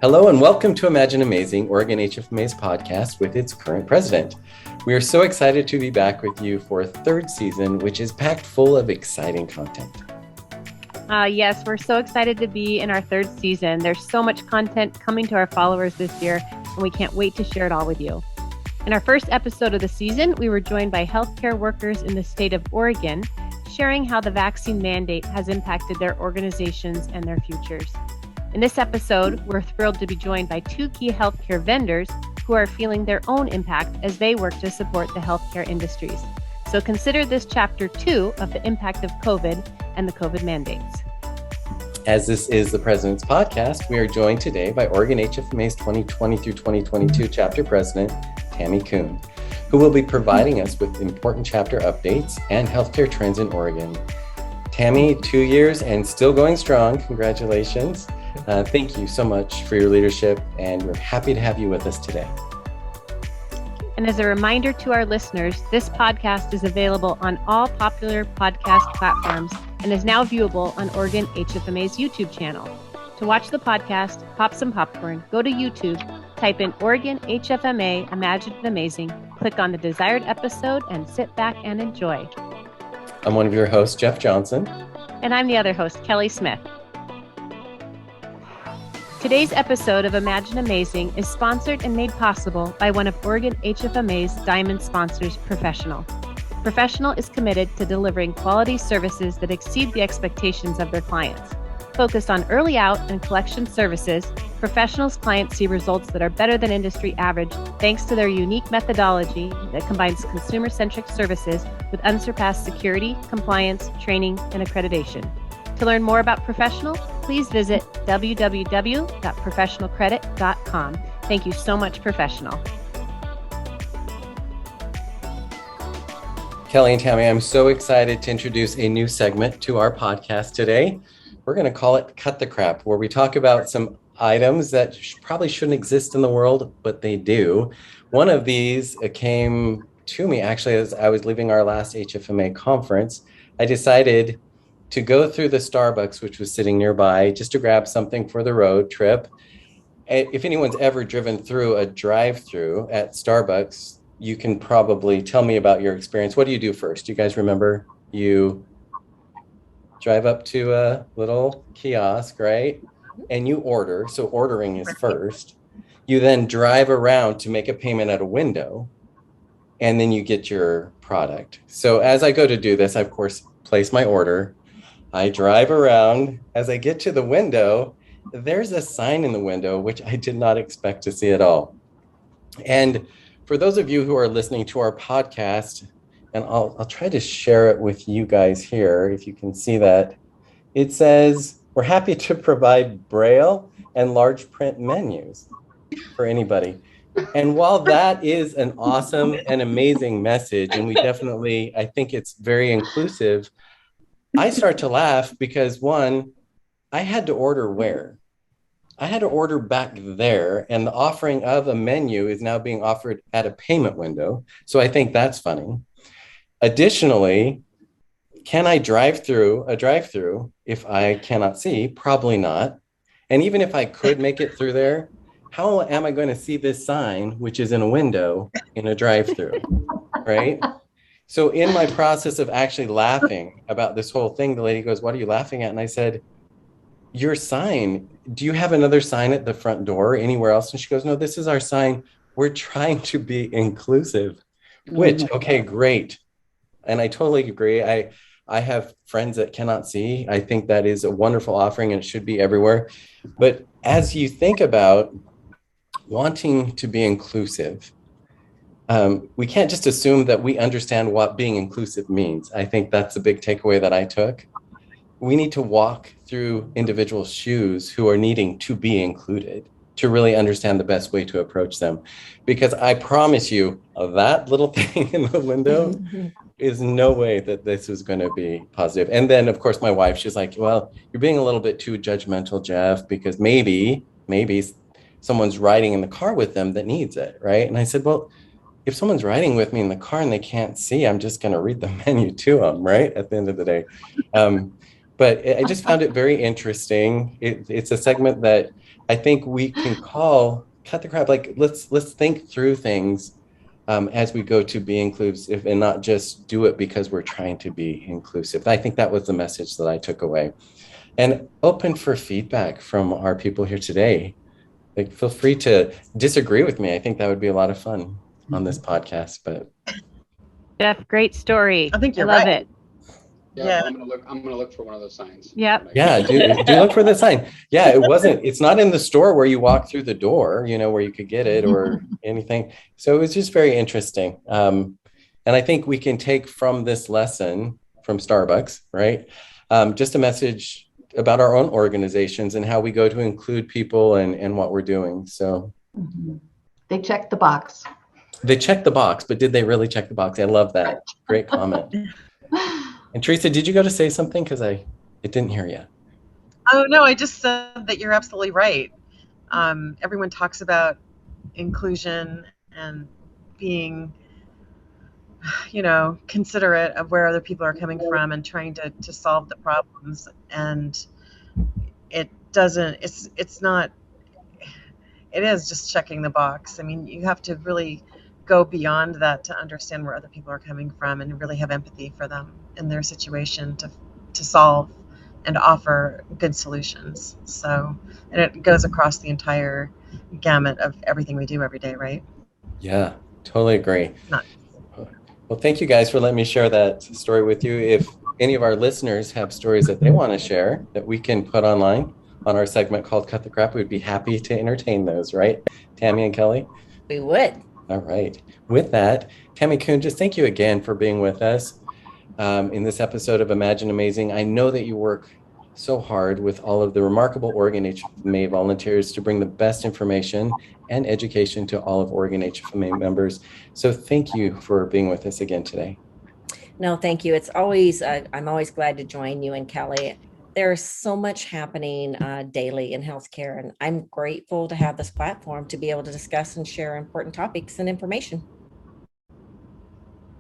Hello and welcome to Imagine Amazing, Oregon HFMA's podcast with its current president. We are so excited to be back with you for a third season, which is packed full of exciting content. Yes, we're so excited to be in our third season. There's so much content coming to our followers this year, and we can't wait to share it all with you. In our first episode of the season, we were joined by healthcare workers in the state of Oregon, sharing how the vaccine mandate has impacted their organizations and their futures. In this episode, we're thrilled to be joined by two key healthcare vendors who are feeling their own impact as they work to support the healthcare industries. So consider this chapter 2 of the impact of COVID and the COVID mandates. As this is the President's Podcast, we are joined today by Oregon HFMA's 2020 through 2022 Chapter President, Tammie Coon, who will be providing us with important chapter updates and healthcare trends in Oregon. Tammie, 2 years and still going strong. Congratulations. Thank you so much for your leadership, and we're happy to have you with us today. And as a reminder to our listeners, this podcast is available on all popular podcast platforms and is now viewable on Oregon HFMA's YouTube channel. To watch the podcast, pop some popcorn, go to YouTube, type in Oregon HFMA Imagine Amazing, click on the desired episode, and sit back and enjoy. I'm one of your hosts, Jeff Johnson. And I'm the other host, Kelly Smith. Today's episode of Imagine Amazing is sponsored and made possible by one of Oregon HFMA's Diamond sponsors, Professional. Professional is committed to delivering quality services that exceed the expectations of their clients. Focused on early out and collection services, Professional's clients see results that are better than industry average thanks to their unique methodology that combines consumer-centric services with unsurpassed security, compliance, training, and accreditation. To learn more about Professional, please visit www.professionalcredit.com. Thank you so much, Professional. Kelly and Tammie, I'm so excited to introduce a new segment to our podcast today. We're going to call it Cut the Crap, where we talk about some items that probably shouldn't exist in the world, but they do. One of these came to me actually as I was leaving our last HFMA conference. I decided to go through the Starbucks, which was sitting nearby, just to grab something for the road trip. If anyone's ever driven through a drive-through at Starbucks, you can probably tell me about your experience. What do you do first? Do you guys remember? You drive up to a little kiosk, right? And you order. So ordering is first. You then drive around to make a payment at a window, and then you get your product. So as I go to do this, I, of course, place my order. I drive around. As I get to the window, there's a sign in the window, which I did not expect to see at all. And for those of you who are listening to our podcast, and I'll try to share it with you guys here, if you can see that, it says, we're happy to provide Braille and large print menus for anybody. And while that is an awesome and amazing message, and we definitely, I think it's very inclusive, I start to laugh because, one, I had to order where? I had to order back there, and the offering of a menu is now being offered at a payment window. So I think that's funny. Additionally, can I drive through a drive-through if I cannot see? Probably not. And even if I could make it through there, how am I going to see this sign, which is in a window in a drive-through, right? So in my process of actually laughing about this whole thing, the lady goes, "What are you laughing at?" And I said, "Your sign. Do you have another sign at the front door anywhere else?" And she goes, "No, this is our sign. We're trying to be inclusive," which, okay, great. And I totally agree. I have friends that cannot see. I think that is a wonderful offering and it should be everywhere. But as you think about wanting to be inclusive, we can't just assume that we understand what being inclusive means. I think that's a big takeaway that I took. We need to walk through individuals' shoes who are needing to be included to really understand the best way to approach them. Because I promise you, that little thing in the window is no way that this is going to be positive. And then, of course, my wife, she's like, "Well, you're being a little bit too judgmental, Jeff, because maybe someone's riding in the car with them that needs it," right? And I said, well, if someone's riding with me in the car and they can't see, I'm just going to read the menu to them, right? At the end of the day. But I just found it very interesting. It's a segment that I think we can cut the crap. Like let's think through things as we go to be inclusive and not just do it because we're trying to be inclusive. I think that was the message that I took away. And open for feedback from our people here today. Like, feel free to disagree with me. I think that would be a lot of fun on this podcast. But Jeff, great story. I think you're love right. it. Yeah, I'm gonna look for one of those signs. Yep. yeah, do look for the sign. Yeah, it's not in the store where you walk through the door, where you could get it or anything. So it was just very interesting. And I think we can take from this lesson from Starbucks, right? Just a message about our own organizations and how we go to include people and what we're doing. So they checked the box. They checked the box, but did they really check the box? I love that. Great comment. And Teresa, did you go to say something? Because it didn't hear you. Oh, no, I just said that you're absolutely right. Everyone talks about inclusion and being, considerate of where other people are coming from and trying to solve the problems. And it is just checking the box. I mean, you have to really go beyond that to understand where other people are coming from and really have empathy for them in their situation to solve and offer good solutions. So, and it goes across the entire gamut of everything we do every day, right? Yeah, totally agree. Not. Well, thank you guys for letting me share that story with you. If any of our listeners have stories that they want to share that we can put online on our segment called Cut the Crap, we'd be happy to entertain those, right? Tammie and Kelly? We would. All right. With that, Tammie Coon, just thank you again for being with us in this episode of Imagine Amazing. I know that you work so hard with all of the remarkable Oregon HFMA volunteers to bring the best information and education to all of Oregon HFMA members. So thank you for being with us again today. No, thank you. It's always, I'm always glad to join you and Kelly. There's so much happening daily in healthcare, and I'm grateful to have this platform to be able to discuss and share important topics and information.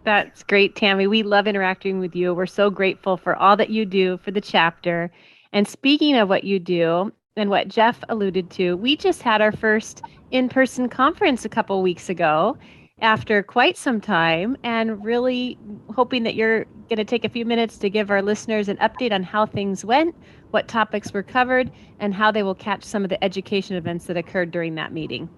That's great, Tammie. We love interacting with you. We're so grateful for all that you do for the chapter. And speaking of what you do and what Jeff alluded to, we just had our first in-person conference a couple weeks ago after quite some time, and really hoping that you're going to take a few minutes to give our listeners an update on how things went, what topics were covered, and how they will catch some of the education events that occurred during that meeting.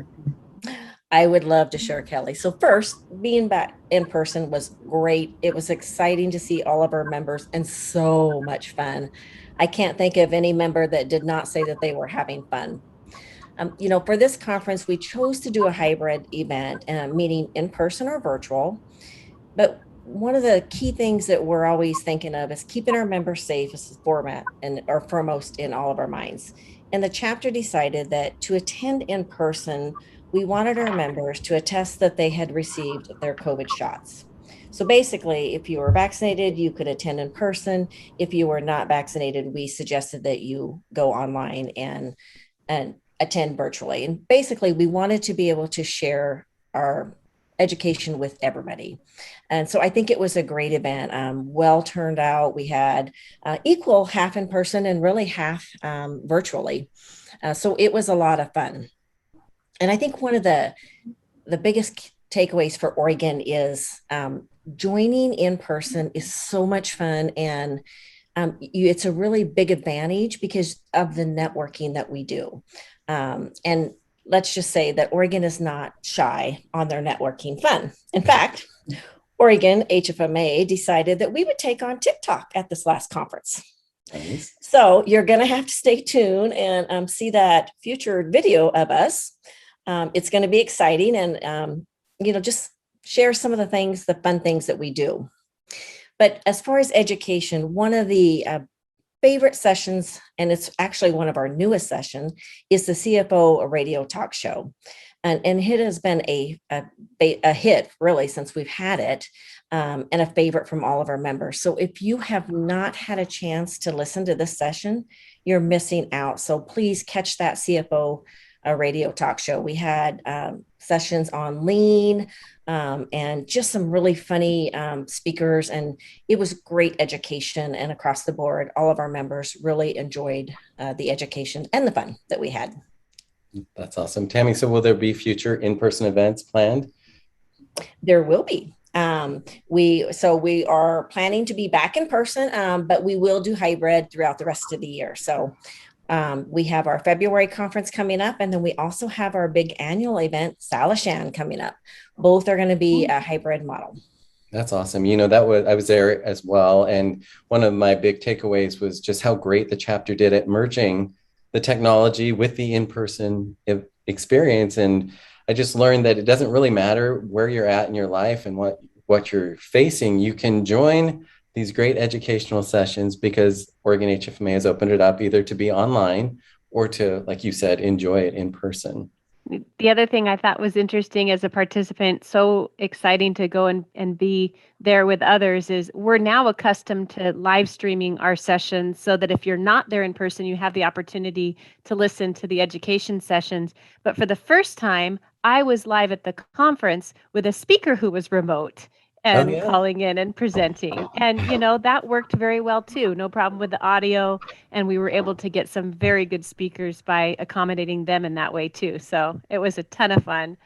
I would love to share, Kelly. So first, being back in person was great. It was exciting to see all of our members and so much fun. I can't think of any member that did not say that they were having fun. For this conference, we chose to do a hybrid event, meaning in person or virtual. But one of the key things that we're always thinking of is keeping our members safe as the format and are foremost in all of our minds. And the chapter decided that to attend in person, we wanted our members to attest that they had received their COVID shots. So basically, if you were vaccinated, you could attend in person. If you were not vaccinated, we suggested that you go online and attend virtually. And basically, we wanted to be able to share our education with everybody. And so I think it was a great event, well turned out. We had equal half in person and really half virtually. So it was a lot of fun. And I think one of the biggest takeaways for Oregon is joining in person is so much fun. And it's a really big advantage because of the networking that we do. And let's just say that Oregon is not shy on their networking fun. In fact, Oregon HFMA decided that we would take on TikTok at this last conference. Nice. So you're going to have to stay tuned and see that future video of us. It's going to be exciting and, just share some of the fun things that we do. But as far as education, one of the favorite sessions, and it's actually one of our newest sessions, is the CFO radio talk show. And it has been a hit really since we've had it, and a favorite from all of our members. So if you have not had a chance to listen to this session, you're missing out. So please catch that CFO radio talk show. We had sessions on lean and just some really funny speakers, and it was great education. And across the board, all of our members really enjoyed the education and the fun that we had. That's awesome. Tammie, so will there be future in-person events planned? There will be. We are planning to be back in person, but we will do hybrid throughout the rest of the year. So we have our February conference coming up, and then we also have our big annual event, Salishan, coming up. Both are going to be a hybrid model. That's awesome. I was there as well. And one of my big takeaways was just how great the chapter did at merging the technology with the in-person experience. And I just learned that it doesn't really matter where you're at in your life and what you're facing. You can join these great educational sessions because Oregon HFMA has opened it up either to be online or to, like you said, enjoy it in person. The other thing I thought was interesting as a participant, so exciting to go and be there with others, is we're now accustomed to live streaming our sessions so that if you're not there in person, you have the opportunity to listen to the education sessions. But for the first time, I was live at the conference with a speaker who was remote and yeah. calling in and presenting. And, that worked very well too. No problem with the audio. And we were able to get some very good speakers by accommodating them in that way too. So it was a ton of fun.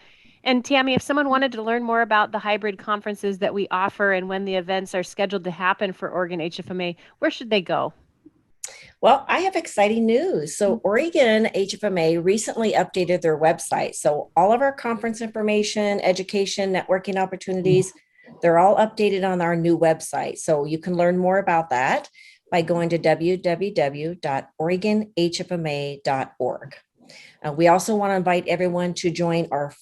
And Tammie, if someone wanted to learn more about the hybrid conferences that we offer and when the events are scheduled to happen for Oregon HFMA, where should they go? Well, I have exciting news. So Oregon HFMA recently updated their website. So all of our conference information, education, networking opportunities, they're all updated on our new website. So you can learn more about that by going to www.oregonhfma.org. We also want to invite everyone to join our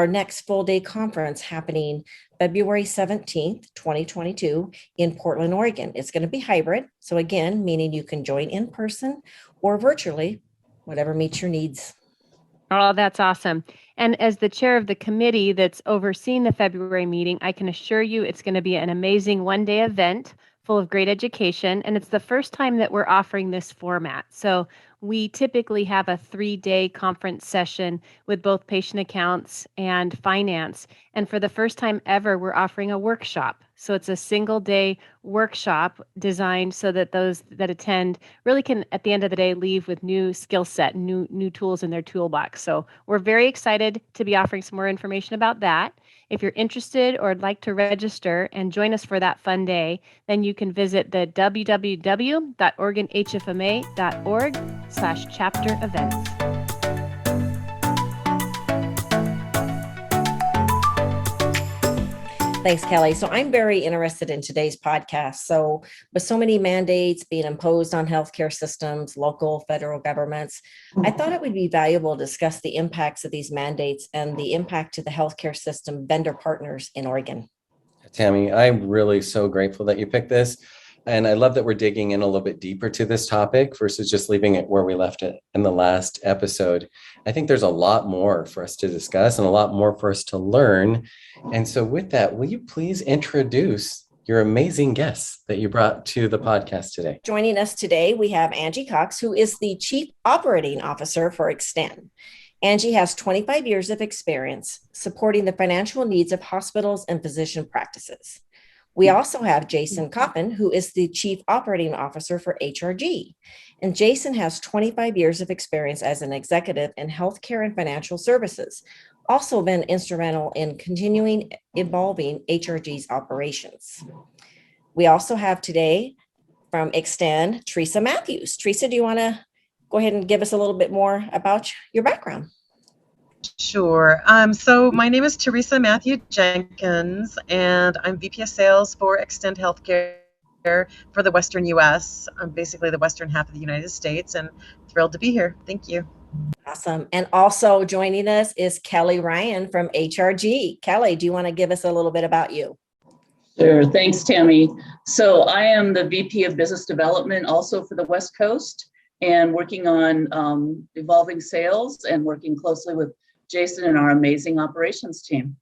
next full day conference happening February 17th, 2022 in Portland, Oregon. It's going to be hybrid. So again, meaning you can join in person or virtually, whatever meets your needs. Oh, that's awesome. And as the chair of the committee that's overseeing the February meeting, I can assure you it's going to be an amazing one-day event full of great education. And it's the first time that we're offering this format. So we typically have a 3-day conference session with both patient accounts and finance. And for the first time ever, we're offering a workshop. So it's a single day workshop designed so that those that attend really can, at the end of the day, leave with new skill set, new tools in their toolbox. So we're very excited to be offering some more information about that. If you're interested or would like to register and join us for that fun day, then you can visit the www.oregonhfma.org/chapter events. Thanks, Kelly. So I'm very interested in today's podcast. So with so many mandates being imposed on healthcare systems, local, federal governments, I thought it would be valuable to discuss the impacts of these mandates and the impact to the healthcare system vendor partners in Oregon. Tammie, I'm really so grateful that you picked this. And I love that we're digging in a little bit deeper to this topic versus just leaving it where we left it in the last episode. I think there's a lot more for us to discuss and a lot more for us to learn. And so with that, will you please introduce your amazing guests that you brought to the podcast today? Joining us today, we have Angie Cox, who is the Chief Operating Officer for Xtend. Angie has 25 years of experience supporting the financial needs of hospitals and physician practices. We also have Jason Coppin, who is the Chief Operating Officer for HRG. And Jason has 25 years of experience as an executive in healthcare and financial services, also been instrumental in continuing evolving HRG's operations. We also have today from Xtend, Teresa Matthews. Teresa, do you want to go ahead and give us a little bit more about your background? Sure. So my name is Teresa Matthew Jenkins, and I'm VP of Sales for Xtend Healthcare for the Western U.S. I'm basically the western half of the United States, and thrilled to be here. Thank you. Awesome. And also joining us is Kelly Ryan from HRG. Kelly, do you want to give us a little bit about you? Sure. Thanks, Tammie. So I am the VP of Business Development also for the West Coast and working on evolving sales and working closely with Jason and our amazing operations team.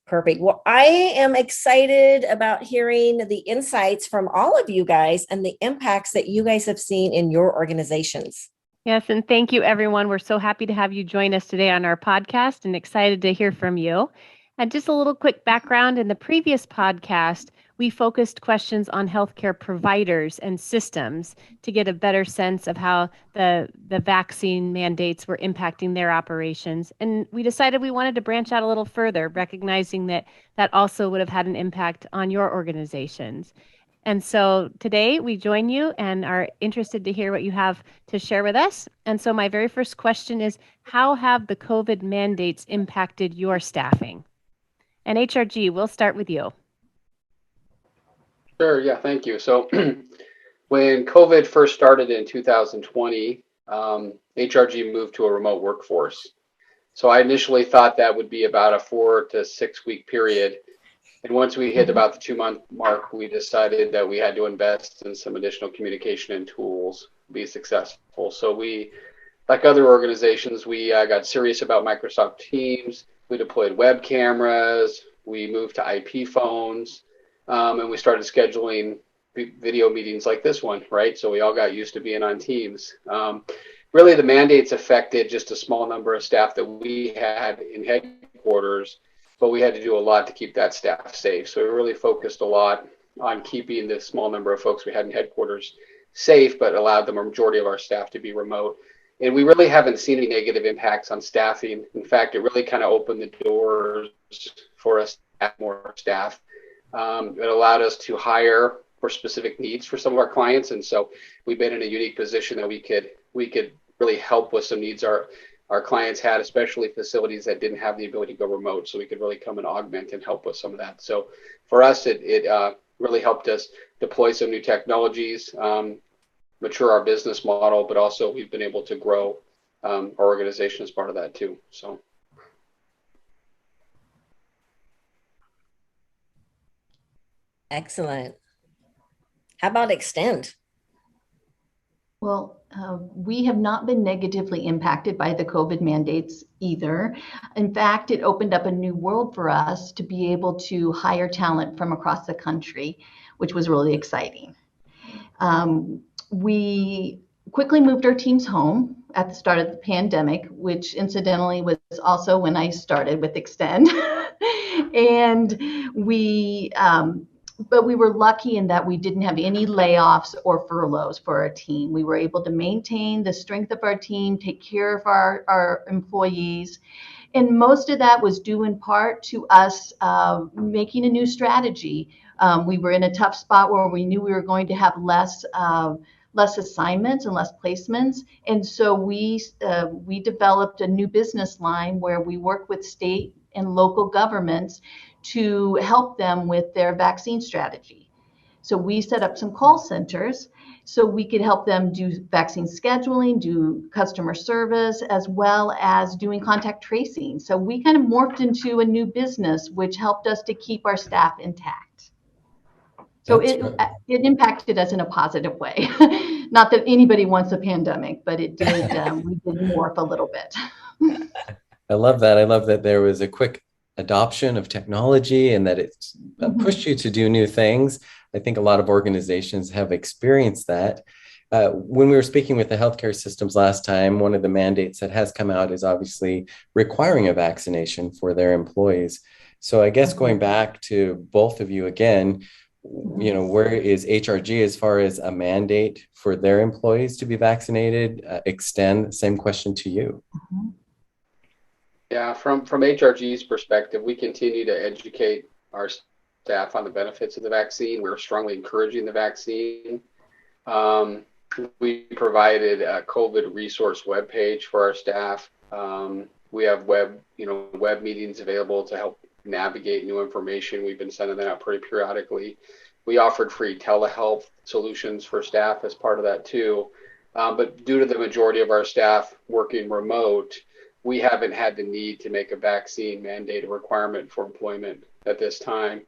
Perfect. Well, I am excited about hearing the insights from all of you guys and the impacts that you guys have seen in your organizations. Yes, and thank you, everyone. We're so happy to have you join us today on our podcast and excited to hear from you. And just a little quick background, in the previous podcast, we focused questions on healthcare providers and systems to get a better sense of how the vaccine mandates were impacting their operations. And we decided we wanted to branch out a little further, recognizing that that also would have had an impact on your organizations. And so today we join you and are interested to hear what you have to share with us. And so my very first question is, how have the COVID mandates impacted your staffing? And HRG, we'll start with you. Sure, yeah, thank you. So when COVID first started in 2020, HRG moved to a remote workforce. So I initially thought that would be about a 4 to 6 week period. And once we hit about the 2-month mark, we decided that we had to invest in some additional communication and tools to be successful. So we, like other organizations, we got serious about Microsoft Teams. We deployed web cameras. We moved to IP phones, and we started scheduling video meetings like this one, right? So we all got used to being on Teams. Really, the mandates affected just a small number of staff that we had in headquarters, but we had to do a lot to keep that staff safe. So we really focused a lot on keeping the small number of folks we had in headquarters safe, but allowed the majority of our staff to be remote. And we really haven't seen any negative impacts on staffing. In fact, it really kind of opened the doors for us to have more staff. It allowed us to hire for specific needs for some of our clients. And so we've been in a unique position that we could really help with some needs our clients had, especially facilities that didn't have the ability to go remote. So we could really come and augment and help with some of that. So for us, it really helped us deploy some new technologies, mature our business model, but also we've been able to grow our organization as part of that too. So. Excellent. How about Xtend? Well, we have not been negatively impacted by the COVID mandates either. In fact, it opened up a new world for us to be able to hire talent from across the country, which was really exciting. We quickly moved our teams home at the start of the pandemic, which incidentally was also when I started with Xtend. And but we were lucky in that we didn't have any layoffs or furloughs for our team. We were able to maintain the strength of our team, take care of our employees. And most of that was due in part to us making a new strategy. We were in a tough spot where we knew we were going to have less assignments and less placements. And so we developed a new business line where we work with state and local governments to help them with their vaccine strategy. So we set up some call centers so we could help them do vaccine scheduling, do customer service, as well as doing contact tracing. So we kind of morphed into a new business, which helped us to keep our staff intact. So it impacted us in a positive way. Not that anybody wants a pandemic, but it did. We did morph a little bit. I love that. I love that there was a quick adoption of technology and that it pushed you to do new things. I think a lot of organizations have experienced that. When we were speaking with the healthcare systems last time, one of the mandates that has come out is obviously requiring a vaccination for their employees. So I guess going back to both of you again, where is HRG as far as a mandate for their employees to be vaccinated? Xtend, same question to you. Yeah, from HRG's perspective, we continue to educate our staff on the benefits of the vaccine. We're strongly encouraging the vaccine. We provided a COVID resource webpage for our staff. We have web meetings available to help navigate new information. We've been sending that out pretty periodically. We offered free telehealth solutions for staff as part of that too. But due to the majority of our staff working remote, we haven't had the need to make a vaccine mandate a requirement for employment at this time.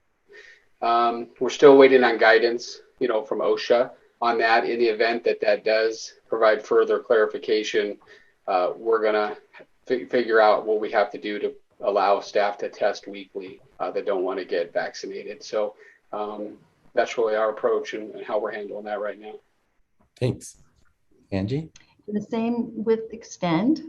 We're still waiting on guidance, from OSHA on that. In the event that does provide further clarification, we're going to figure out what we have to do to allow staff to test weekly that don't want to get vaccinated. So that's really our approach and how we're handling that right now. Thanks. Angie? The same with Xtend.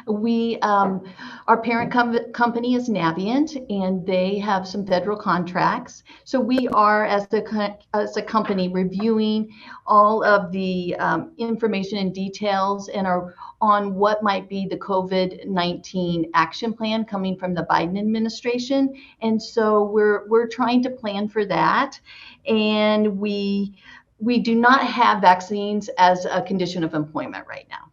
Our parent company is Navient, and they have some federal contracts. So we are, as a company, reviewing all of the information and details and are on what might be the COVID-19 action plan coming from the Biden administration. And so we're trying to plan for that. And we do not have vaccines as a condition of employment right now,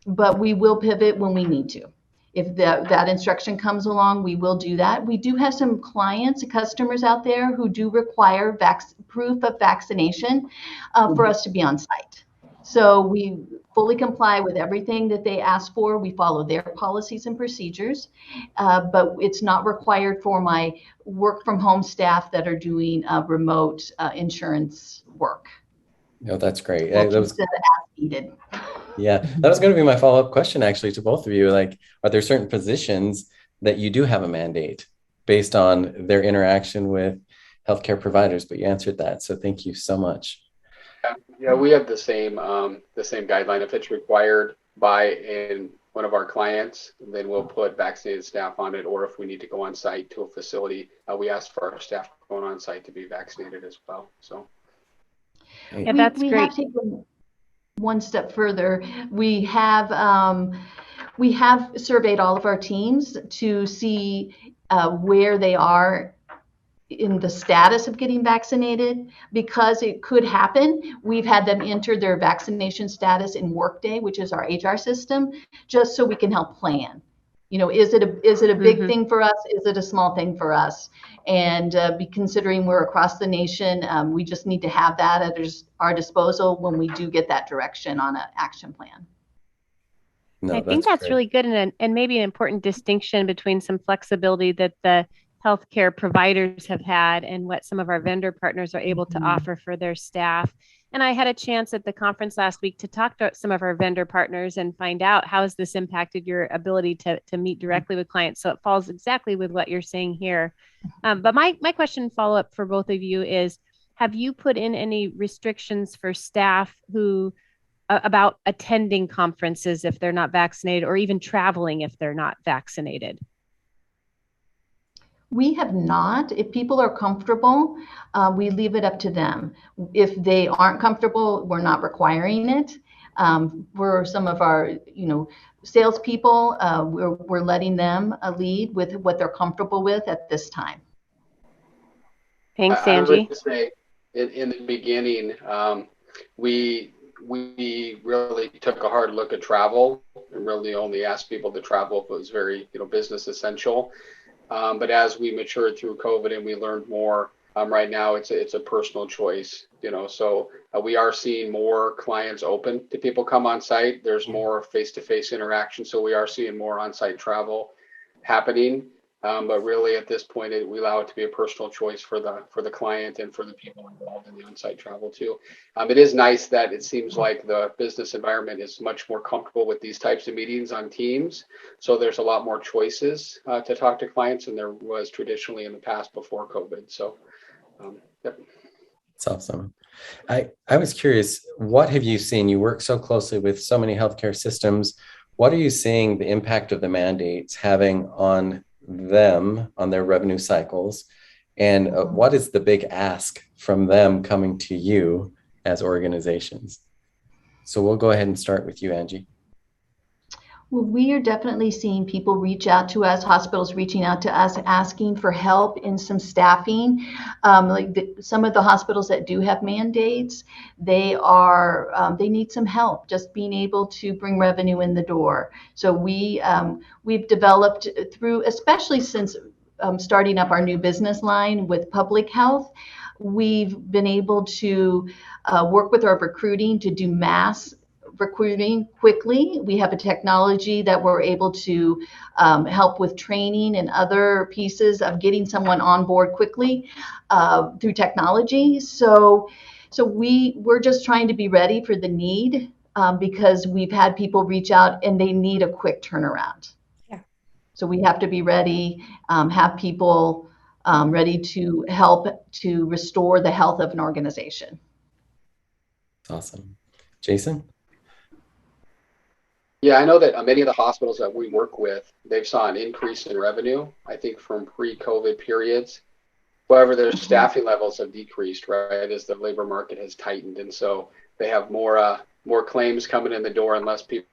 but we will pivot when we need to. If that instruction comes along, we will do that. We do have some clients, customers out there who do require proof of vaccination for us to be on site. So we fully comply with everything that they ask for. We follow their policies and procedures, but it's not required for my work from home staff that are doing remote insurance work. No, that's great. Well, That was, as needed. yeah, that was going to be my follow-up question actually to both of you. Like, are there certain positions that you do have a mandate based on their interaction with healthcare providers? But you answered that, so thank you so much. Yeah, we have the same guideline. If it's required by one of our clients, then we'll put vaccinated staff on it. Or if we need to go on site to a facility, we ask for our staff going on site to be vaccinated as well. So, yeah, that's we great. have taken one step further. We have surveyed all of our teams to see where they are in the status of getting vaccinated, because it could happen. We've had them enter their vaccination status in Workday, which is our HR system, just so we can help plan. You know, is it a big thing for us? Is it a small thing for us? And considering we're across the nation, we just need to have that at our disposal when we do get that direction on an action plan. No, I think that's great. really good, and maybe an important distinction between some flexibility that the healthcare providers have had and what some of our vendor partners are able to offer for their staff. And I had a chance at the conference last week to talk to some of our vendor partners and find out how has this impacted your ability to meet directly with clients. So it falls exactly with what you're saying here. But my question follow-up for both of you is, have you put in any restrictions for staff who about attending conferences if they're not vaccinated, or even traveling if they're not vaccinated? We have not. If people are comfortable, we leave it up to them. If they aren't comfortable, we're not requiring it. For some of our, salespeople, we're letting them lead with what they're comfortable with at this time. Thanks, I would Angie. like to say, in the beginning, we really took a hard look at travel and really only asked people to travel if it was very, business essential. But as we matured through COVID and we learned more, right now it's a personal choice, so we are seeing more clients open to people come on site. There's more face-to-face interaction. So we are seeing more on-site travel happening. But really at this point, we allow it to be a personal choice for the client and for the people involved in the on-site travel too. It is nice that it seems like the business environment is much more comfortable with these types of meetings on Teams. So there's a lot more choices to talk to clients than there was traditionally in the past before COVID. So, yep. That's awesome. I was curious, what have you seen? You work so closely with so many healthcare systems. What are you seeing the impact of the mandates having on them, on their revenue cycles? And what is the big ask from them coming to you as organizations? So we'll go ahead and start with you, Angie. Well, we are definitely seeing people reach out to us, hospitals reaching out to us, asking for help in some staffing. Some of the hospitals that do have mandates, they need some help just being able to bring revenue in the door. So we've developed through, especially since starting up our new business line with public health, we've been able to work with our recruiting to do mass recruiting quickly. We have a technology that we're able to help with training and other pieces of getting someone on board quickly through technology. So we're just trying to be ready for the need because we've had people reach out and they need a quick turnaround. Yeah. So we have to be ready, have people ready to help to restore the health of an organization. Awesome. Jason? Yeah, I know that many of the hospitals that we work with, they've saw an increase in revenue, I think from pre-COVID periods. However, their Mhm. staffing levels have decreased, right, as the labor market has tightened. And so they have more claims coming in the door and less people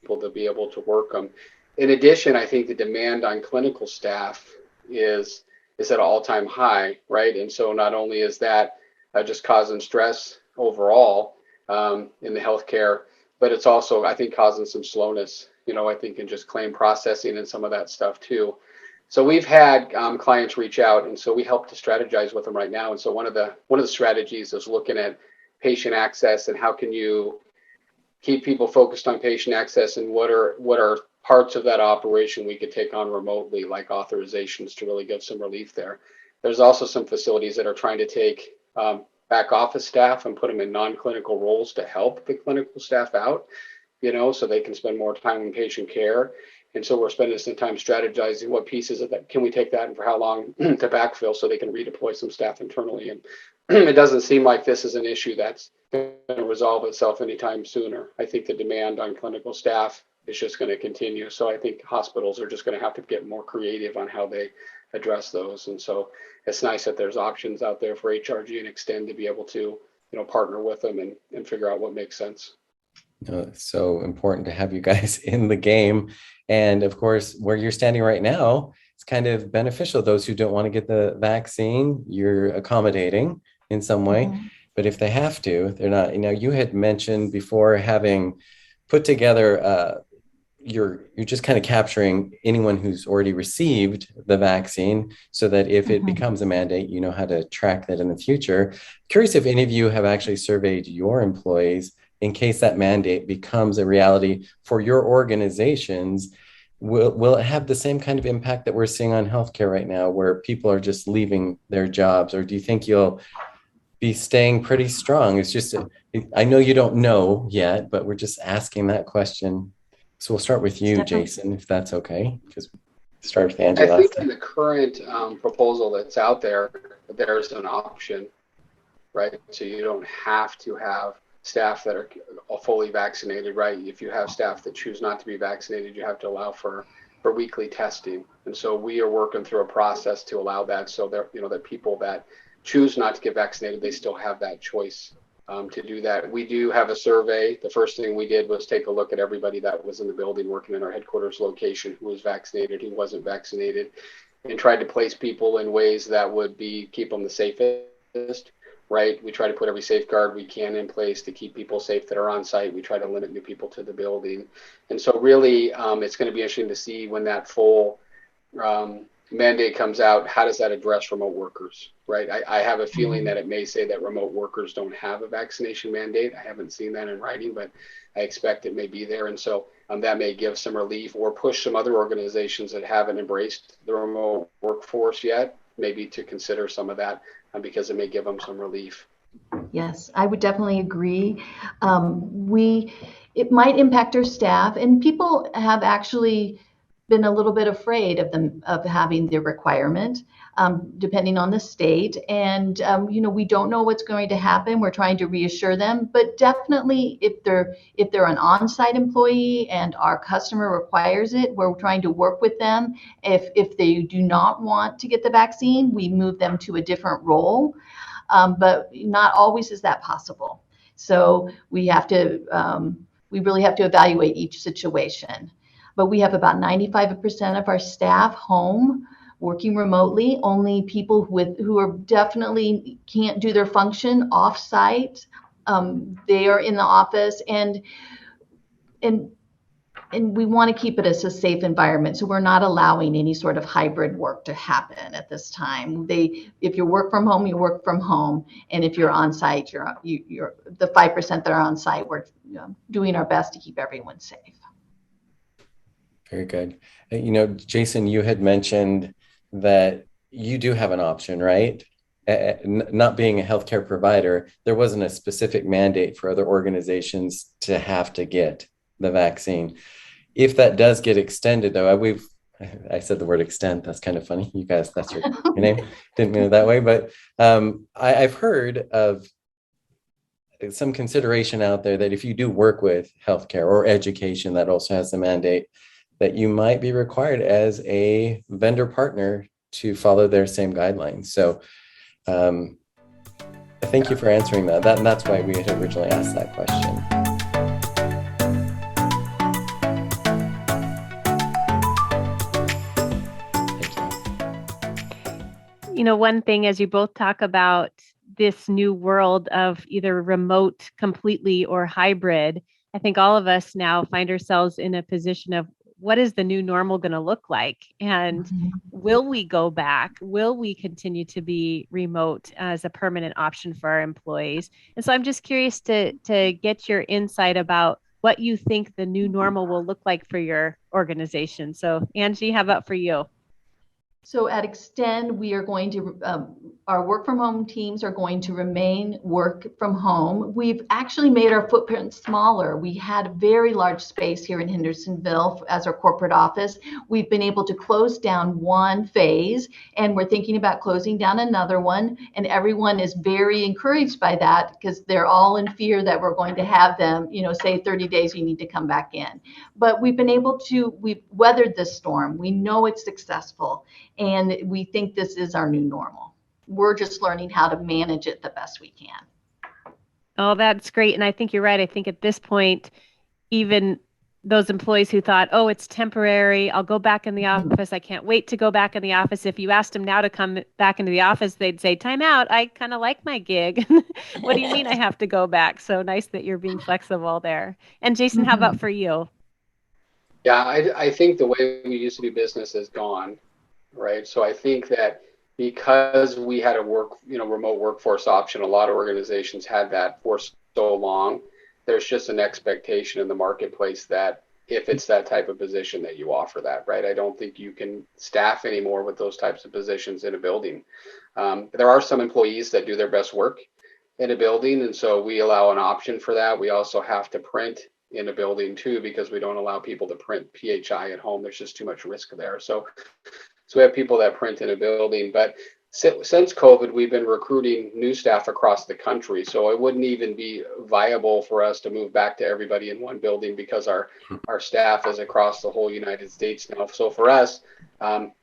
to be able to work them. In addition, I think the demand on clinical staff is is at an all-time high, right? And so not only is that just causing stress overall in the healthcare, but it's also, I think, causing some slowness, I think in just claim processing and some of that stuff too. So we've had clients reach out, and so we help to strategize with them right now. And so one of the strategies is looking at patient access and how can you keep people focused on patient access, and what are parts of that operation we could take on remotely, like authorizations, to really give some relief there. There's also some facilities that are trying to take back office staff and put them in non-clinical roles to help the clinical staff out, so they can spend more time in patient care. And so we're spending some time strategizing what pieces of that can we take that and for how long to backfill so they can redeploy some staff internally. And it doesn't seem like this is an issue that's going to resolve itself anytime sooner. I think the demand on clinical staff is just going to continue. So I think hospitals are just going to have to get more creative on how they address those. And so it's nice that there's options out there for HRG and Xtend to be able to, partner with them and figure out what makes sense. It's so important to have you guys in the game. And of course, where you're standing right now, it's kind of beneficial. Those who don't want to get the vaccine, you're accommodating in some way. Mhm. But if they have to, they're not. You had mentioned before having put together you're just kind of capturing anyone who's already received the vaccine so that if it Mhm. becomes a mandate, you know how to track that in the future. Curious if any of you have actually surveyed your employees in case that mandate becomes a reality for your organizations. Will it have the same kind of impact that we're seeing on healthcare right now, where people are just leaving their jobs? Or do you think you'll be staying pretty strong? It's just, I know you don't know yet, but we're just asking that question. So we'll start with you, Definitely. Jason, if that's okay, because start with I Angie last think in time. the current proposal that's out there, there's an option, right? So you don't have to have staff that are fully vaccinated, right? If you have staff that choose not to be vaccinated, you have to allow for weekly testing. And so we are working through a process to allow that, so that that people that choose not to get vaccinated, they still have that choice to do that. We do have a survey. The first thing we did was take a look at everybody that was in the building working in our headquarters location, who was vaccinated, who wasn't vaccinated, and tried to place people in ways that would keep them the safest. Right, we try to put every safeguard we can in place to keep people safe that are on site. We try to limit new people to the building, and so really, it's going to be interesting to see when that full mandate comes out. How does that address remote workers? Right, I have a feeling Mhm. that it may say that remote workers don't have a vaccination mandate. I haven't seen that in writing, but I expect it may be there, and so that may give some relief or push some other organizations that haven't embraced the remote workforce yet, maybe to consider some of that, because it may give them some relief. Yes, I would definitely agree. It might impact our staff, and people have actually been a little bit afraid of having the requirement, depending on the state. And we don't know what's going to happen. We're trying to reassure them, but definitely, if they're an on-site employee and our customer requires it, we're trying to work with them. If they do not want to get the vaccine, we move them to a different role, but not always is that possible. So we really have to evaluate each situation. But we have about 95% of our staff home working remotely. Only people who are definitely can't do their function off-site, they are in the office, and we want to keep it as a safe environment. So we're not allowing any sort of hybrid work to happen at this time. If you work from home, you work from home. And if you're on site, you're the 5% that are on site, we're doing our best to keep everyone safe. Very good. Jason, you had mentioned that you do have an option, right? Not being a healthcare provider, there wasn't a specific mandate for other organizations to have to get the vaccine. If that does get extended, though, I said the word extend. That's kind of funny. You guys, that's your name. Didn't mean it that way, but I've heard of some consideration out there that if you do work with healthcare or education that also has the mandate, that you might be required as a vendor partner to follow their same guidelines. So thank you for answering that. And that's why we had originally asked that question. You know, one thing as you both talk about this new world of either remote completely or hybrid, I think all of us now find ourselves in a position of what is the new normal going to look like? And will we go back? Will we continue to be remote as a permanent option for our employees? And so I'm just curious to get your insight about what you think the new normal will look like for your organization. So Angie, how about for you? So at Xtend, we are going to, our work from home teams are going to remain work from home. We've actually made our footprint smaller. We had a very large space here in Hendersonville as our corporate office. We've been able to close down one phase, and we're thinking about closing down another one. And everyone is very encouraged by that because they're all in fear that we're going to have them, say 30 days, you need to come back in. But we've weathered this storm. We know it's successful. And we think this is our new normal. We're just learning how to manage it the best we can. Oh, that's great. And I think you're right. I think at this point, even those employees who thought, oh, it's temporary, I'll go back in the office, I can't wait to go back in the office. If you asked them now to come back into the office, they'd say, time out, I kind of like my gig. What do you mean I have to go back? So nice that you're being flexible there. And Jason, how about for you? Yeah, I think the way we used to do business is gone. Right. So I think that because we had a remote workforce option, a lot of organizations had that for so long. There's just an expectation in the marketplace that if it's that type of position that you offer that, right? I don't think you can staff anymore with those types of positions in a building. There are some employees that do their best work in a building, and so we allow an option for that. We also have to print in a building too, because we don't allow people to print PHI at home. There's just too much risk there. So we have people that print in a building, but since COVID, we've been recruiting new staff across the country. So it wouldn't even be viable for us to move back to everybody in one building because our staff is across the whole United States now. So for us,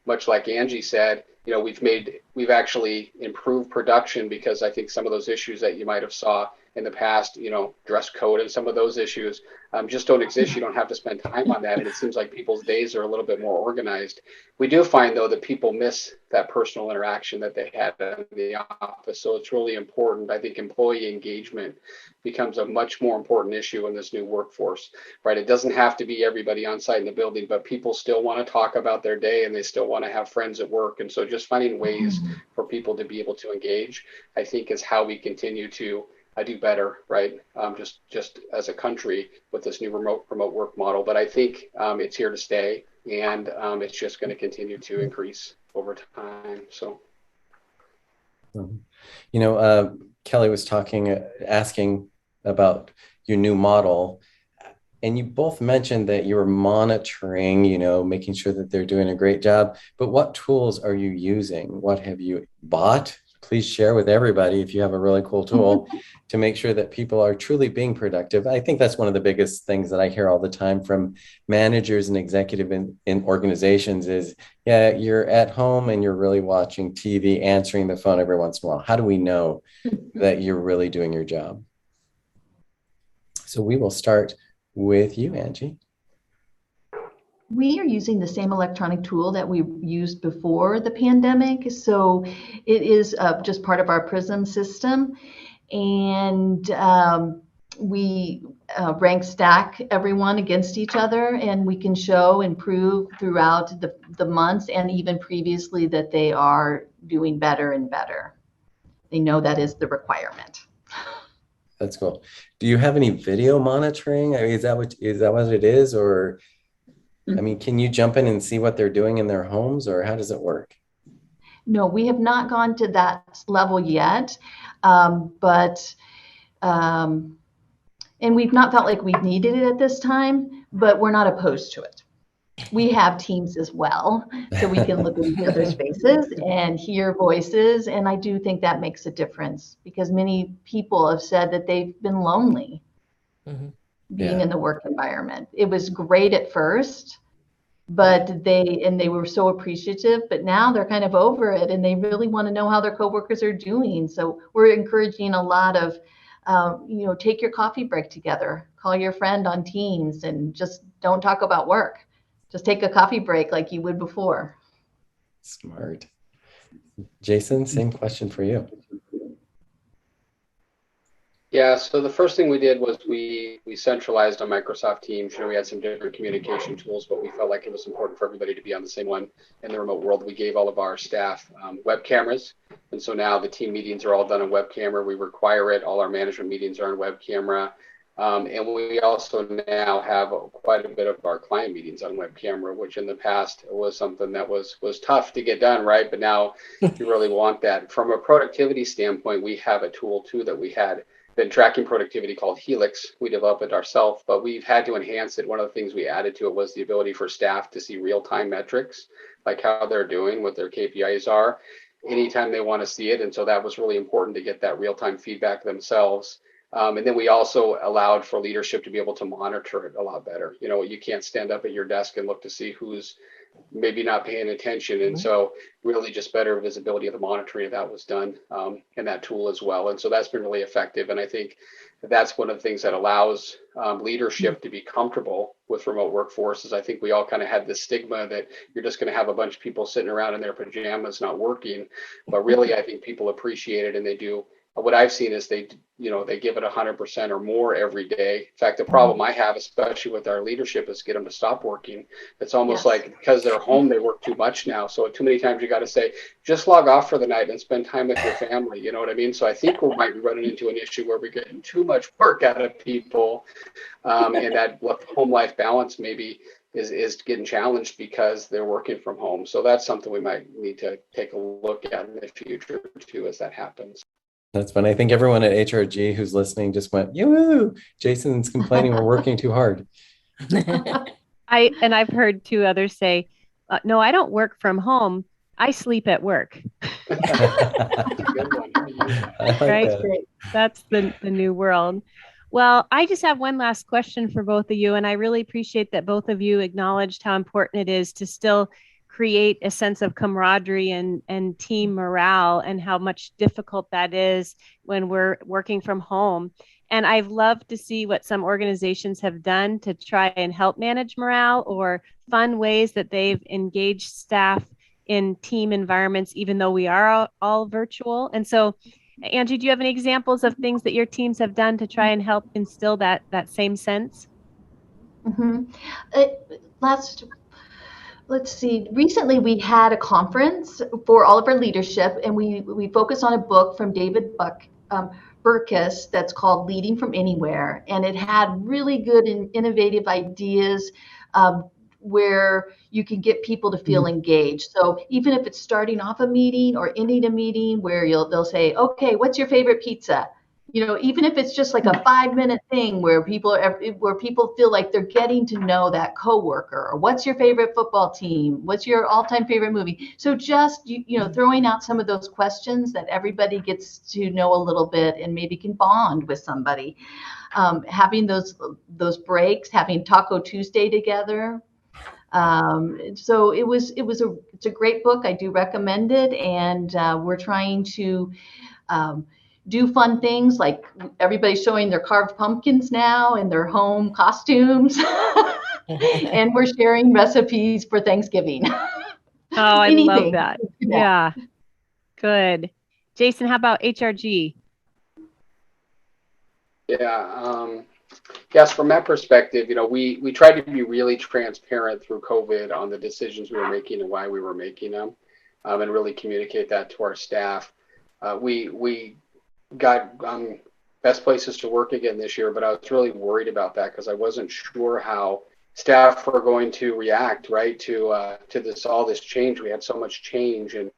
much like Angie said, we've actually improved production because I think some of those issues that you might have saw in the past, dress code and some of those issues just don't exist. You don't have to spend time on that. And it seems like people's days are a little bit more organized. We do find, though, that people miss that personal interaction that they had in the office. So it's really important. I think employee engagement becomes a much more important issue in this new workforce, right? It doesn't have to be everybody on site in the building, but people still want to talk about their day and they still want to have friends at work. And so just finding ways for people to be able to engage, I think, is how we continue to do better, right? Just as a country with this new remote work model. But I think it's here to stay, and it's just going to continue to increase over time. So, Kelly was asking about your new model, and you both mentioned that you were monitoring, making sure that they're doing a great job. But what tools are you using? What have you bought? Please share with everybody if you have a really cool tool to make sure that people are truly being productive. I think that's one of the biggest things that I hear all the time from managers and executive in organizations is, yeah, you're at home and you're really watching TV, answering the phone every once in a while. How do we know that you're really doing your job? So we will start with you, Angie. We are using the same electronic tool that we used before the pandemic. So it is just part of our PRISM system. And we rank stack everyone against each other, and we can show and prove throughout the months and even previously that they are doing better and better. They know that is the requirement. That's cool. Do you have any video monitoring? I mean, is that what it is? Or I mean, can you jump in and see what they're doing in their homes, or how does it work? No, we have not gone to that level yet, and we've not felt like we've needed it at this time, but we're not opposed to it. we have Teams as well, so we can look at each other's faces and hear voices. And I do think that makes a difference because many people have said that they've been lonely being in the work environment. It was great at first, but they were so appreciative, but now they're kind of over it and they really want to know how their coworkers are doing. So we're encouraging a lot of, take your coffee break together, call your friend on Teams and just don't talk about work. Just take a coffee break like you would before. Smart. Jason, same question for you. Yeah, so the first thing we did was we centralized on Microsoft Teams. We had some different communication tools, but we felt like it was important for everybody to be on the same one in the remote world. We gave all of our staff web cameras, and so now the team meetings are all done on web camera. We require it. All our management meetings are on web camera. And we also now have quite a bit of our client meetings on web camera, which in the past was something that was tough to get done, right? But now you really want that. From a productivity standpoint, we have a tool too that we had been tracking productivity called Helix. We developed it ourselves, but we've had to enhance it. One of the things we added to it was the ability for staff to see real-time metrics, like how they're doing, what their KPIs are, anytime they want to see it. And so that was really important to get that real-time feedback themselves. And then we also allowed for leadership to be able to monitor it a lot better. You can't stand up at your desk and look to see who's maybe not paying attention. And so really just better visibility of the monitoring of that was done in that tool as well. And so that's been really effective. And I think that's one of the things that allows leadership to be comfortable with remote workforces. I think we all kind of had this stigma that you're just going to have a bunch of people sitting around in their pajamas not working. But really, I think people appreciate it and they do. What I've seen is they give it 100% or more every day. In fact, the problem I have, especially with our leadership, is get them to stop working. It's almost like because they're home, they work too much now. So too many times you got to say, just log off for the night and spend time with your family. You know what I mean? So I think we might be running into an issue where we're getting too much work out of people, and that home life balance maybe is getting challenged because they're working from home. So that's something we might need to take a look at in the future too as that happens. That's fun. I think everyone at HRG who's listening just went, yoo, Jason's complaining we're working too hard. I've heard two others say, no, I don't work from home. I sleep at work. Right? That's the new world. Well, I just have one last question for both of you. And I really appreciate that both of you acknowledged how important it is to still create a sense of camaraderie and team morale and how much difficult that is when we're working from home. And I've loved to see what some organizations have done to try and help manage morale or fun ways that they've engaged staff in team environments, even though we are all virtual. And so, Angie, do you have any examples of things that your teams have done to try and help instill that same sense? Let's see. Recently, we had a conference for all of our leadership, and we focused on a book from David Burkus that's called Leading from Anywhere, and it had really good and innovative ideas where you can get people to feel engaged. So even if it's starting off a meeting or ending a meeting, where they'll say, "Okay, what's your favorite pizza?" Even if it's just like a 5-minute thing where people feel like they're getting to know that coworker, or what's your favorite football team? What's your all-time favorite movie? So just, throwing out some of those questions that everybody gets to know a little bit and maybe can bond with somebody. Having those breaks, having Taco Tuesday together. So it's a great book. I do recommend it. And we're trying to do fun things like everybody's showing their carved pumpkins now in their home costumes. And we're sharing recipes for Thanksgiving. Oh, I love that. Yeah. Good. Jason, how about HRG? Yeah. Yes, from that perspective, we tried to be really transparent through COVID on the decisions we were making and why we were making them, and really communicate that to our staff. We got best places to work again this year, but I was really worried about that because I wasn't sure how staff were going to react, right, to all this change. We had so much change, and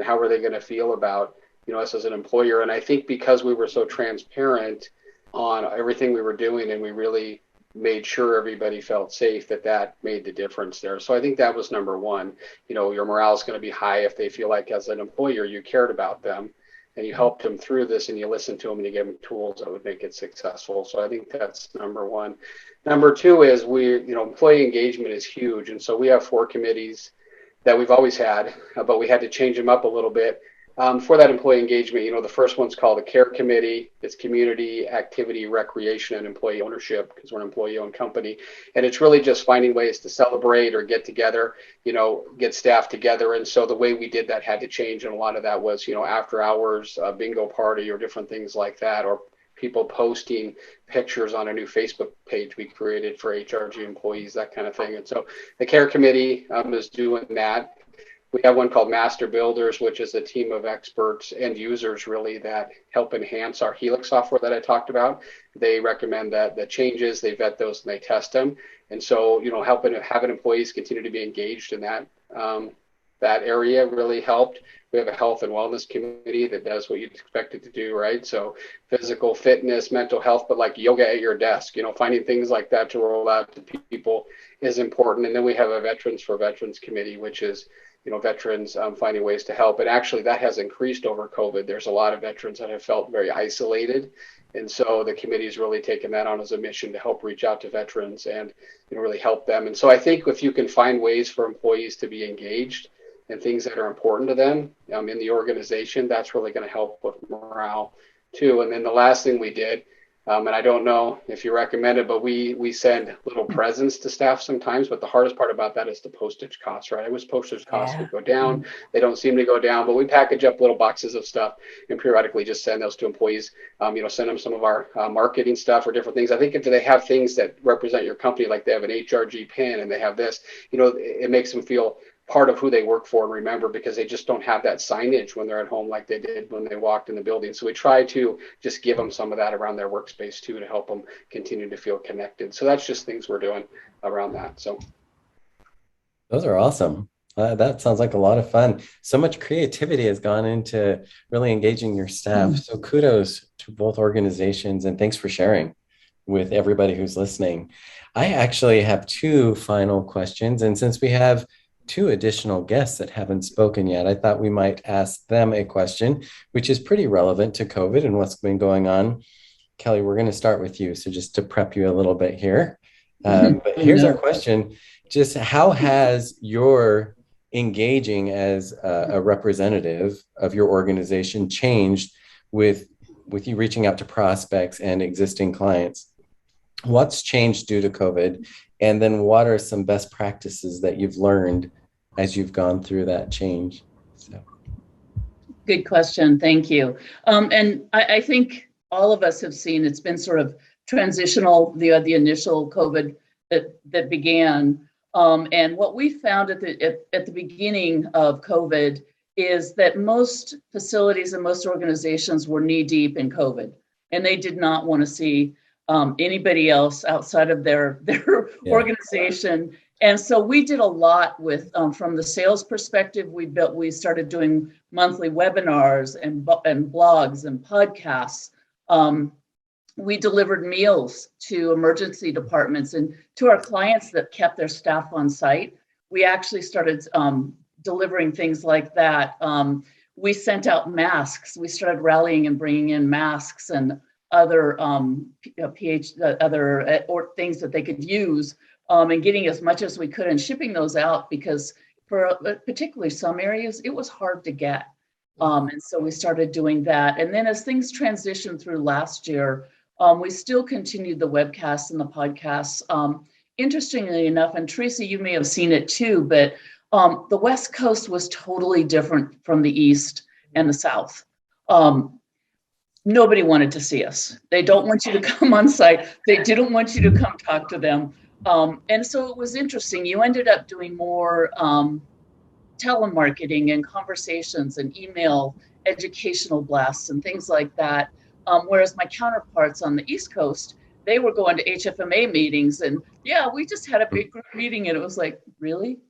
how were they going to feel about us as an employer? And I think because we were so transparent on everything we were doing, and we really made sure everybody felt safe, that made the difference there. So I think that was number one. Your morale is going to be high if they feel like as an employer you cared about them and you helped them through this and you listened to them and you gave them tools that would make it successful. So I think that's number one. Number two is employee engagement is huge. And so we have 4 committees that we've always had, but we had to change them up a little bit. For that employee engagement, the first one's called the CARE Committee. It's community, activity, recreation, and employee ownership, because we're an employee-owned company. And it's really just finding ways to celebrate or get together, get staff together. And so the way we did that had to change. And a lot of that was, after hours, bingo party or different things like that, or people posting pictures on a new Facebook page we created for HRG employees, that kind of thing. And so the CARE Committee is doing that. We have one called Master Builders, which is a team of experts and users really that help enhance our Helix software that I talked about. They recommend that the changes, they vet those and they test them. And so, having employees continue to be engaged in that area really helped. We have a health and wellness committee that does what you'd expect it to do, right? So physical fitness, mental health, but like yoga at your desk, finding things like that to roll out to people is important. And then we have a Veterans for Veterans committee, which is veterans finding ways to help. And actually that has increased over COVID. There's a lot of veterans that have felt very isolated. And so the committee's really taken that on as a mission to help reach out to veterans and really help them. And so I think if you can find ways for employees to be engaged and things that are important to them in the organization, that's really going to help with morale too. And then the last thing we did, and I don't know if you recommend it, but we send little presents to staff sometimes. But the hardest part about that is the postage costs, right? I wish postage costs would go down. They don't seem to go down, but we package up little boxes of stuff and periodically just send those to employees. Send them some of our marketing stuff or different things. I think if they have things that represent your company, like they have an HRG pin and they have this, it makes them feel part of who they work for and remember, because they just don't have that signage when they're at home like they did when they walked in the building. So we try to just give them some of that around their workspace too, to help them continue to feel connected. So that's just things we're doing around that. So Those are awesome. That sounds like a lot of fun. So much creativity has gone into really engaging your staff. So kudos to both organizations, and thanks for sharing with everybody who's listening. I actually have 2 final questions, and since we have 2 additional guests that haven't spoken yet, I thought we might ask them a question, which is pretty relevant to COVID and what's been going on. Kelly, we're going to start with you. So just to prep you a little bit here. But here's our question. Just how has your engaging as a representative of your organization changed with you reaching out to prospects and existing clients? What's changed due to COVID? And then what are some best practices that you've learned as you've gone through that change? So. Good question. Thank you. And I think all of us have seen it's been sort of transitional, the initial COVID that began. And what we found at the beginning of COVID is that most facilities and most organizations were knee deep in COVID, and they did not want to see anybody else outside of their organization. And so we did a lot with, from the sales perspective, we started doing monthly webinars and blogs and podcasts. We delivered meals to emergency departments and to our clients that kept their staff on site. We actually started delivering things like that. We sent out masks. We started rallying and bringing in masks and other or things that they could use, and getting as much as we could and shipping those out, because for particularly some areas, it was hard to get. And so we started doing that. And then as things transitioned through last year, we still continued the webcasts and the podcasts. Interestingly enough, and Teresa, you may have seen it too, but the West Coast was totally different from the East and the South. Nobody wanted to see us. They don't want you to come on site. They didn't want you to come talk to them. And so it was interesting. You ended up doing more telemarketing and conversations and email educational blasts and things like that. Whereas my counterparts on the East Coast, they were going to HFMA meetings and we just had a big group meeting and it was like, really?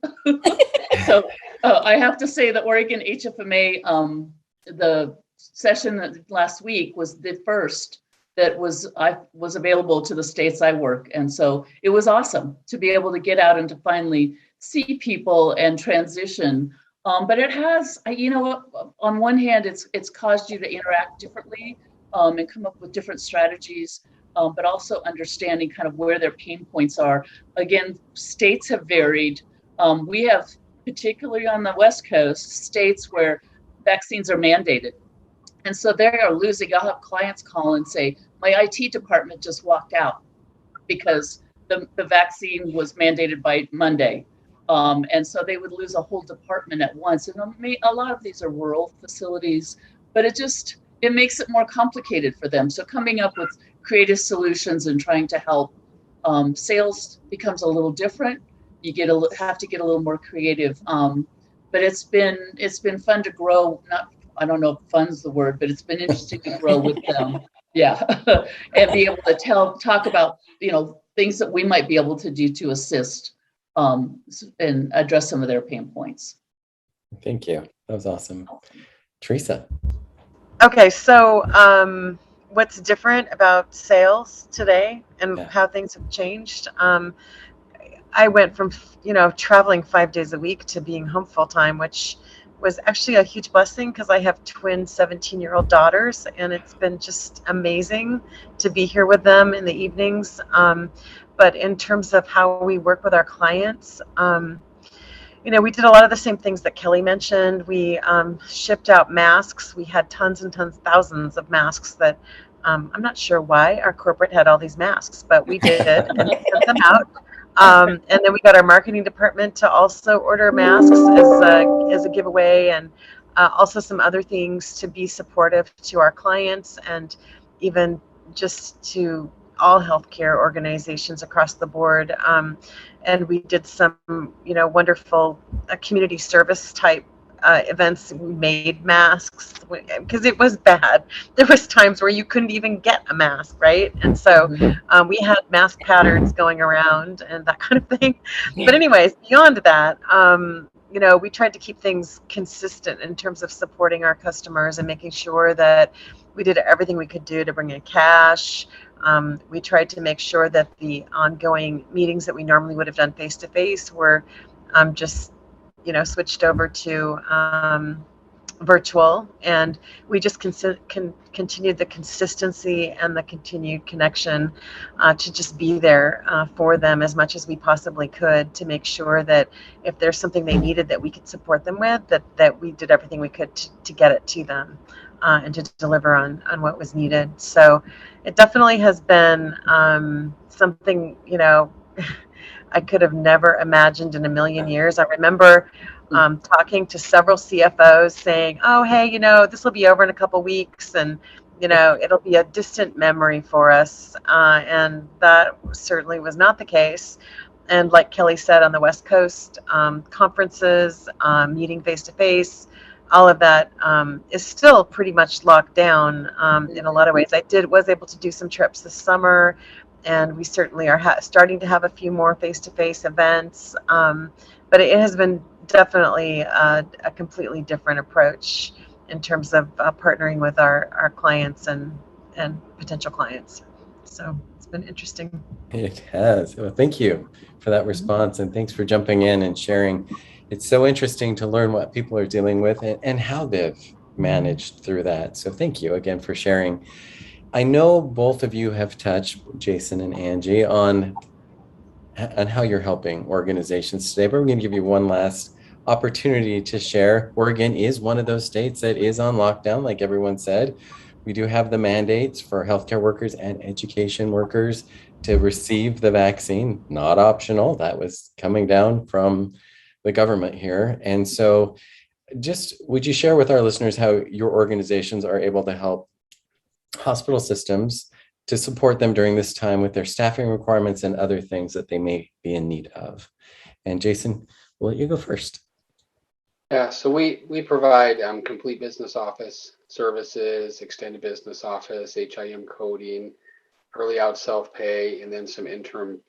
So I have to say the Oregon HFMA, the session last week was the first that I was available to the states I work. And so it was awesome to be able to get out and to finally see people and transition. But it has, on one hand, it's caused you to interact differently and come up with different strategies, but also understanding kind of where their pain points are. Again, states have varied. We have, particularly on the West Coast, states where vaccines are mandated. And so they are losing. I'll have clients call and say, my IT department just walked out because the vaccine was mandated by Monday. And so they would lose a whole department at once. And a lot of these are rural facilities, but it makes it more complicated for them. So coming up with creative solutions and trying to help, sales becomes a little different. You have to get a little more creative. But it's been fun to grow. I don't know if fun's the word, but it's been interesting to grow with them. Yeah. And be able to talk about, things that we might be able to do to assist and address some of their pain points. Thank you. That was awesome. Teresa. Okay, so what's different about sales today and how things have changed? I went from, traveling 5 days a week to being home full time, which was actually a huge blessing because I have twin 17-year-old daughters, and it's been just amazing to be here with them in the evenings. But in terms of how we work with our clients, we did a lot of the same things that Kelly mentioned. We shipped out masks. We had tons and tons, thousands of masks that I'm not sure why our corporate had all these masks, but we did and sent them out. And then we got our marketing department to also order masks as a giveaway, and also some other things to be supportive to our clients and even just to all healthcare organizations across the board. And we did some, wonderful community service type events. We made masks because it was bad. There was times where you couldn't even get a mask, right? And so we had mask patterns going around and that kind of thing. But anyways, beyond that, we tried to keep things consistent in terms of supporting our customers and making sure that we did everything we could do to bring in cash. We tried to make sure that the ongoing meetings that we normally would have done face-to-face were just switched over to virtual, and we just continued the consistency and the continued connection to just be there for them as much as we possibly could, to make sure that if there's something they needed that we could support them with, that we did everything we could to get it to them and to deliver on what was needed. So it definitely has been something I could have never imagined in a million years. I remember talking to several CFOs saying, oh, hey, this will be over in a couple weeks, and, it'll be a distant memory for us. And that certainly was not the case. And like Kelly said, on the West Coast, conferences, meeting face-to-face, all of that is still pretty much locked down in a lot of ways. I was able to do some trips this summer, and we certainly are starting to have a few more face-to-face events. But it has been definitely a completely different approach in terms of partnering with our clients and potential clients. So it's been interesting. It has. Well, thank you for that response, and thanks for jumping in and sharing. It's so interesting to learn what people are dealing with and how they've managed through that. So thank you again for sharing. I know both of you have touched, Jason and Angie, on how you're helping organizations today, but we're going to give you one last opportunity to share. Oregon is one of those states that is on lockdown, like everyone said. We do have the mandates for healthcare workers and education workers to receive the vaccine, not optional. That was coming down from the government here. And so just would you share with our listeners how your organizations are able to help hospital systems to support them during this time with their staffing requirements and other things that they may be in need of? And Jason, we'll let you go first. Yeah, so we provide complete business office services, extended business office, HIM coding, early out self-pay, and then some interim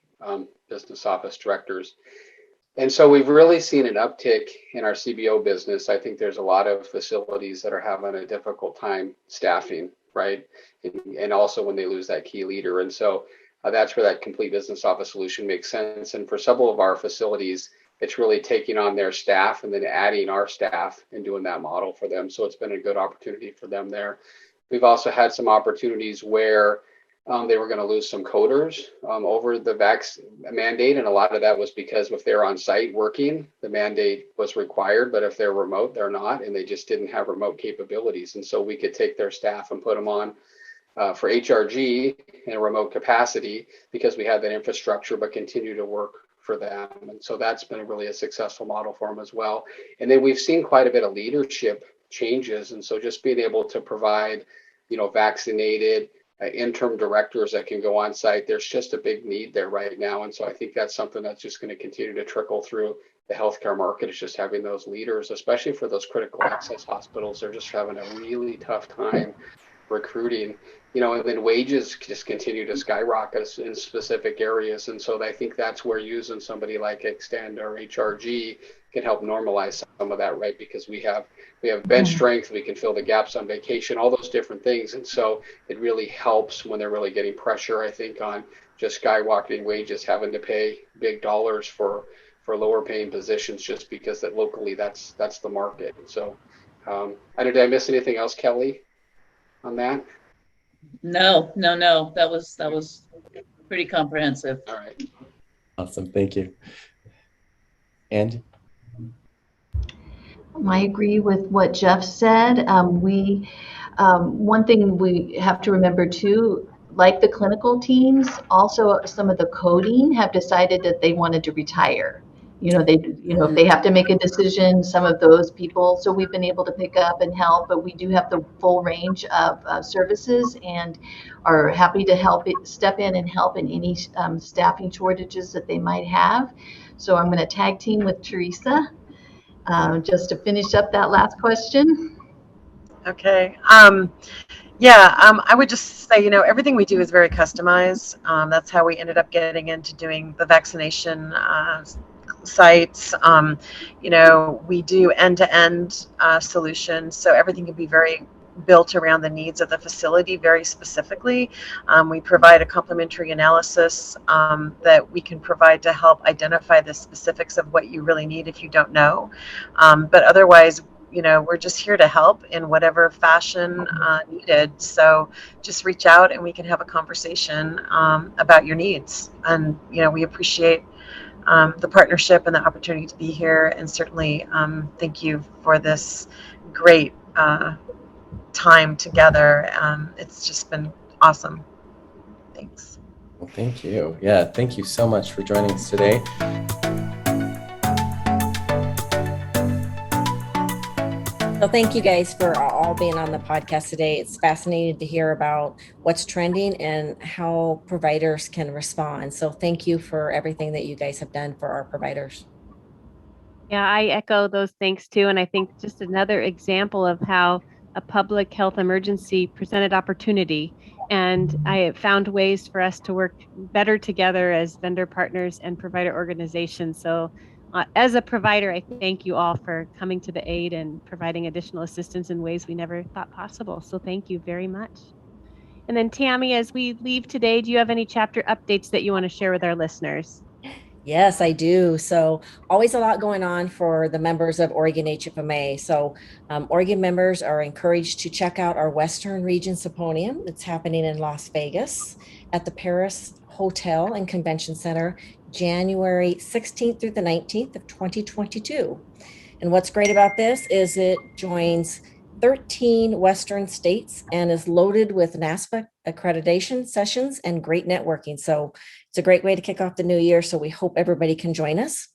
business office directors. And so we've really seen an uptick in our CBO business. I think there's a lot of facilities that are having a difficult time staffing, right? And also when they lose that key leader. And so that's where that complete business office solution makes sense. And for several of our facilities, it's really taking on their staff and then adding our staff and doing that model for them. So it's been a good opportunity for them there. We've also had some opportunities where they were going to lose some coders over the vax mandate. And a lot of that was because if they're on site working, the mandate was required. But if they're remote, they're not. And they just didn't have remote capabilities. And so we could take their staff and put them on for HRG in a remote capacity because we had that infrastructure, but continue to work for them. And so that's been really a successful model for them as well. And then we've seen quite a bit of leadership changes. And so just being able to provide, vaccinated interim directors that can go on site, there's just a big need there right now. And so I think that's something that's just going to continue to trickle through the healthcare market, is just having those leaders, especially for those critical access hospitals. They're just having a really tough time recruiting, and then wages just continue to skyrocket in specific areas. And so I think that's where using somebody like Xtend or HRG can help normalize some of that, right? Because we have bench strength, we can fill the gaps on vacation, all those different things. And so it really helps when they're really getting pressure, I think, on just skyrocketing wages, having to pay big dollars for lower paying positions, just because that locally that's the market. And so did I miss anything else, Kelly, on that? No. That was pretty comprehensive. All right. Awesome. Thank you. And I agree with what Jeff said. One thing we have to remember too, like the clinical teams, also some of the coding have decided that they wanted to retire. If they have to make a decision, some of those people, so we've been able to pick up and help, but we do have the full range of services and are happy to step in and help in any staffing shortages that they might have. So I'm going to tag team with Teresa just to finish up that last question. Okay. I would just say, everything we do is very customized. That's how we ended up getting into doing the vaccination sites. We do end-to-end solutions, so everything can be very built around the needs of the facility very specifically. We provide a complementary analysis that we can provide to help identify the specifics of what you really need if you don't know. But otherwise, we're just here to help in whatever fashion needed. So just reach out and we can have a conversation about your needs. And, we appreciate the partnership and the opportunity to be here. And certainly thank you for this great time together. It's just been awesome. Thanks. well, thank you. Yeah, thank you so much for joining us today. So thank you guys for all being on the podcast today. It's fascinating to hear about what's trending and how providers can respond. So thank you for everything that you guys have done for our providers. Yeah, I echo those thanks too. And I think just another example of how a public health emergency presented opportunity. And I found ways for us to work better together as vendor partners and provider organizations. So as a provider, I thank you all for coming to the aid and providing additional assistance in ways we never thought possible. So thank you very much. And then Tammie, as we leave today, do you have any chapter updates that you want to share with our listeners? Yes, I do. So always a lot going on for the members of Oregon HFMA. So Oregon members are encouraged to check out our Western Region Symposium. It's happening in Las Vegas at the Paris Hotel and Convention Center, January 16th through the 19th of 2022. And what's great about this is it joins 13 Western states and is loaded with NASPA accreditation sessions and great networking. So it's a great way to kick off the new year. So we hope everybody can join us.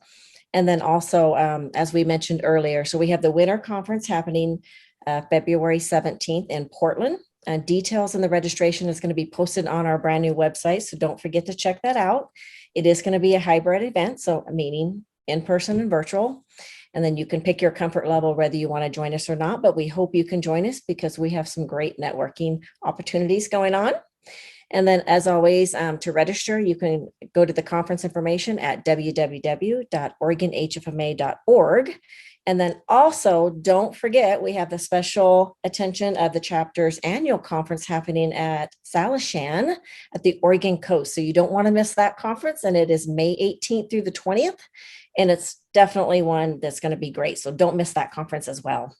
And then also, as we mentioned earlier, so we have the winter conference happening February 17th in Portland. Details and the registration is going to be posted on our brand new website. So don't forget to check that out. It is going to be a hybrid event, so a meeting in person and virtual. And then you can pick your comfort level, whether you want to join us or not. But we hope you can join us because we have some great networking opportunities going on. And then, as always, to register, you can go to the conference information at www.oregonhfma.org. And then also, don't forget, we have the special attention of the chapter's annual conference happening at Salishan at the Oregon coast. So you don't want to miss that conference. And it is May 18th through the 20th. And it's definitely one that's going to be great. So don't miss that conference as well.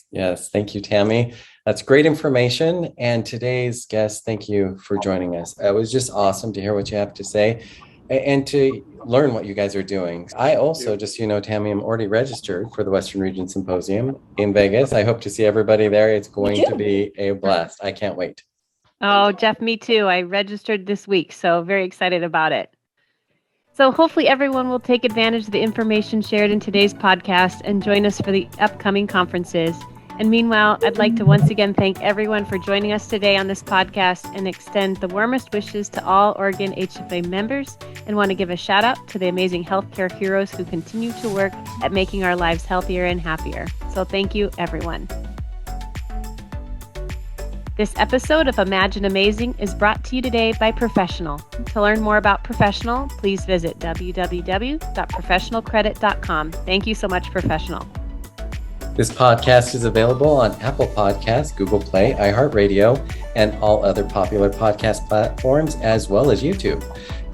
Yes, thank you, Tammie. That's great information. And today's guest, thank you for joining us. It was just awesome to hear what you have to say and to learn what you guys are doing. I also, just so you know, Tammie, I'm already registered for the Western Region Symposium in Vegas. I hope to see everybody there. It's going to be a blast. I can't wait. Oh, Jeff, me too. I registered this week, so very excited about it. So hopefully everyone will take advantage of the information shared in today's podcast and join us for the upcoming conferences. And meanwhile, I'd like to once again thank everyone for joining us today on this podcast and extend the warmest wishes to all Oregon HFA members, and want to give a shout out to the amazing healthcare heroes who continue to work at making our lives healthier and happier. So thank you, everyone. This episode of Imagine Amazing is brought to you today by Professional. To learn more about Professional, please visit www.professionalcredit.com. Thank you so much, Professional. This podcast is available on Apple Podcasts, Google Play, iHeartRadio, and all other popular podcast platforms, as well as YouTube.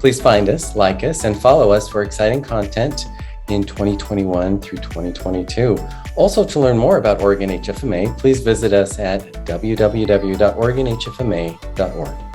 Please find us, like us, and follow us for exciting content in 2021 through 2022. Also, to learn more about Oregon HFMA, please visit us at www.oregonhfma.org.